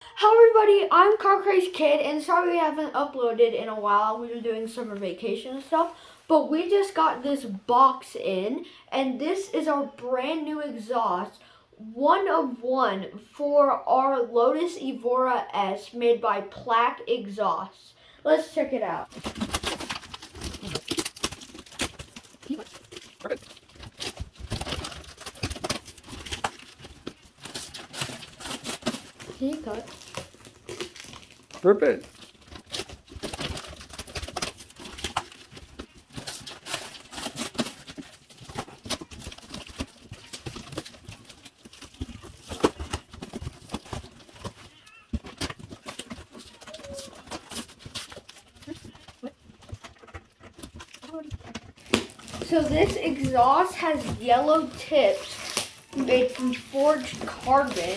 Hello everybody, I'm CARCRAZEDKID, and sorry we haven't uploaded in a while. We've been doing summer vacation and stuff, but we just got this box in, and this is our brand new exhaust, one of one for our Lotus Evora S made by Plack Exhaust. Let's check it out. Can you cut? Perfect. So this exhaust has yellow tips made from forged carbon.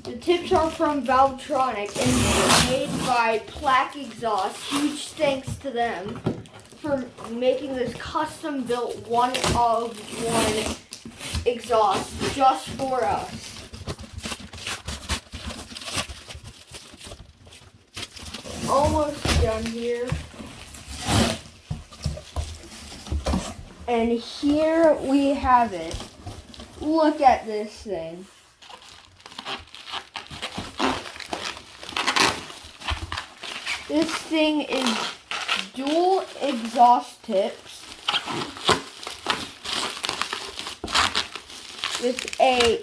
The tips are from Valvetronic and made by Plack Exhaust. Huge thanks to them for making this custom built one-of-one exhaust just for us. Almost done here. And here we have it. Look at this thing. This thing is dual exhaust tips with a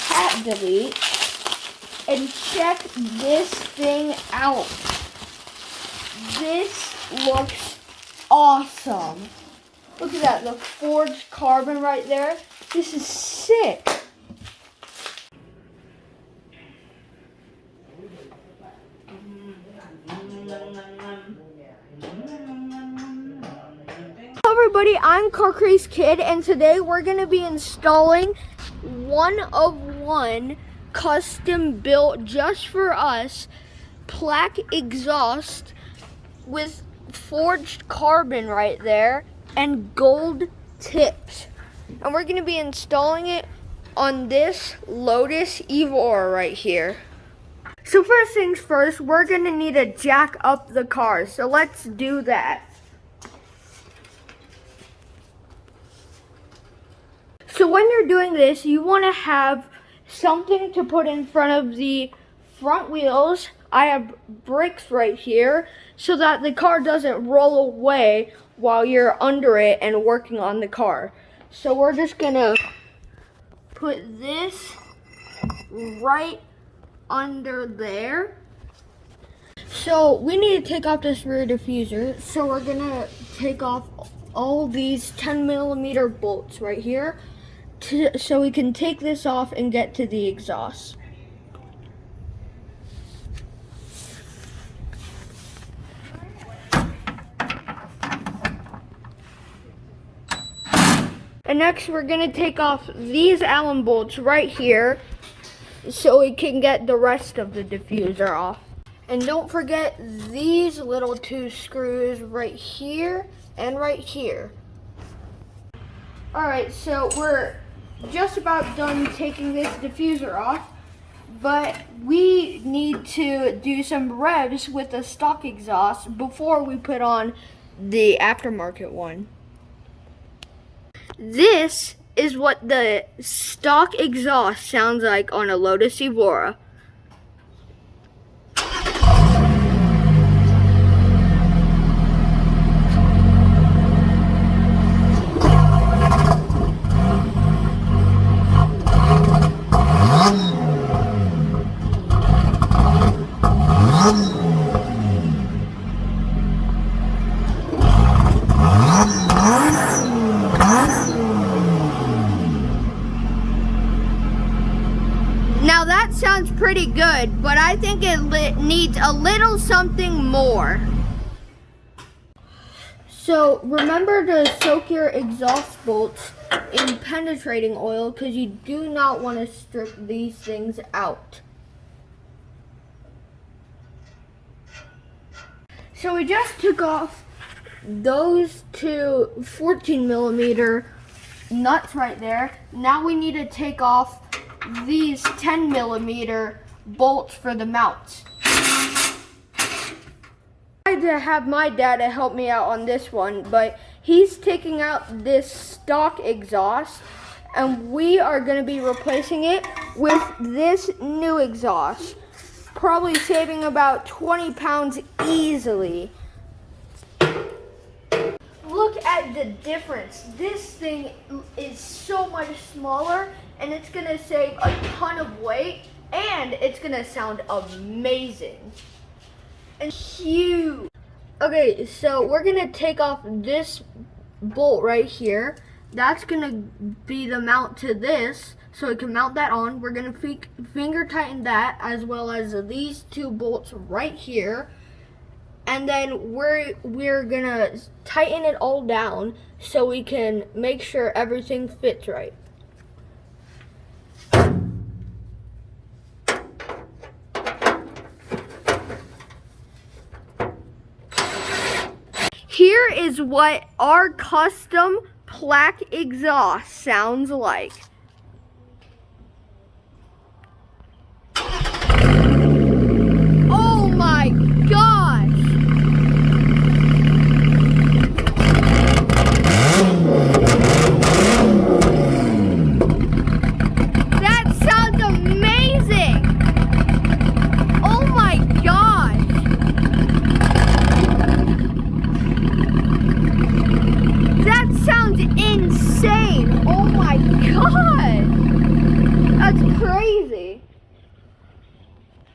cat delete. And check this thing out. This looks awesome. Look at that, the forged carbon right there. This is sick. Hello everybody, I'm CARCRAZEDKID, and today we're going to be installing one-of-one custom built just for us Plack Exhaust with forged carbon right there and gold tips. And we're going to be installing it on this Lotus Evora right here. So first things first, we're going to need to jack up the car. So let's do that. So when you're doing this, you want to have something to put in front of the front wheels. I have brakes right here so that the car doesn't roll away while you're under it and working on the car. So we're just gonna put this right under there. So we need to take off this rear diffuser. So we're gonna take off all these 10mm bolts right here so we can take this off and get to the exhaust. And next we're going to take off these Allen bolts right here so we can get the rest of the diffuser off. And don't forget these little two screws right here and right here. Alright, so we're just about done taking this diffuser off, but we need to do some revs with the stock exhaust before we put on the aftermarket one. This is what the stock exhaust sounds like on a Lotus Evora. Now that sounds pretty good, but I think it needs a little something more. So remember to soak your exhaust bolts in penetrating oil because you do not want to strip these things out. So we just took off those two 14mm nuts right there. Now we need to take off these 10mm bolts for the mounts. I had to have my dad to help me out on this one, but he's taking out this stock exhaust and we are going to be replacing it with this new exhaust, probably saving about 20 pounds easily. Look at the difference. This thing is so much smaller and it's going to save a ton of weight and it's going to sound amazing and huge. Okay, so we're going to take off this bolt right here. That's going to be the mount to this, so we can mount that on. We're going to finger tighten that, as well as these two bolts right here. And then we're going to tighten it all down so we can make sure everything fits right. Here is what our custom plack exhaust sounds like. Oh my gosh! That sounds amazing! Oh my gosh! That sounds insane! Oh my god! That's crazy!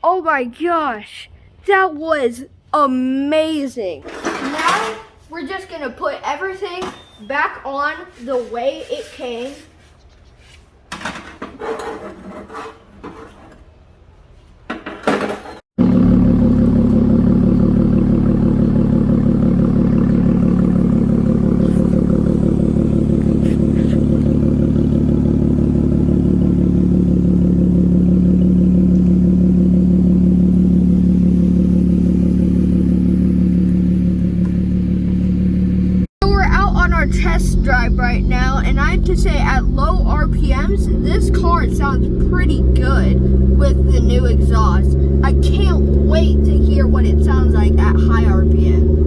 Oh my gosh! That was amazing! Now we're just gonna put everything back on the way it came. Test drive right now, and I have to say, at low RPMs, this car sounds pretty good with the new exhaust. I can't wait to hear what it sounds like at high RPM.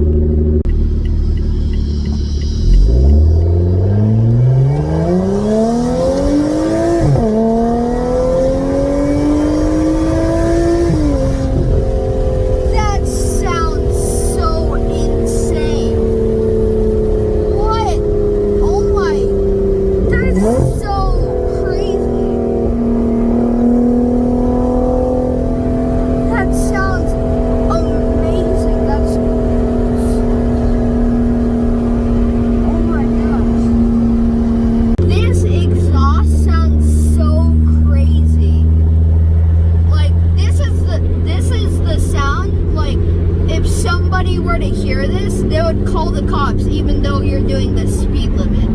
Were to hear this, they would call the cops even though you're doing the speed limit.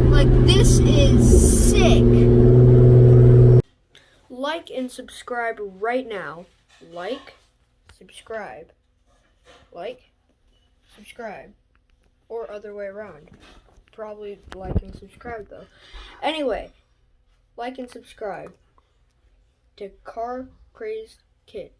Like, this is sick. Like and subscribe right now. Like, subscribe. Like, subscribe. Or other way around. Probably like and subscribe though. Anyway, like and subscribe to Car Crazed Kid.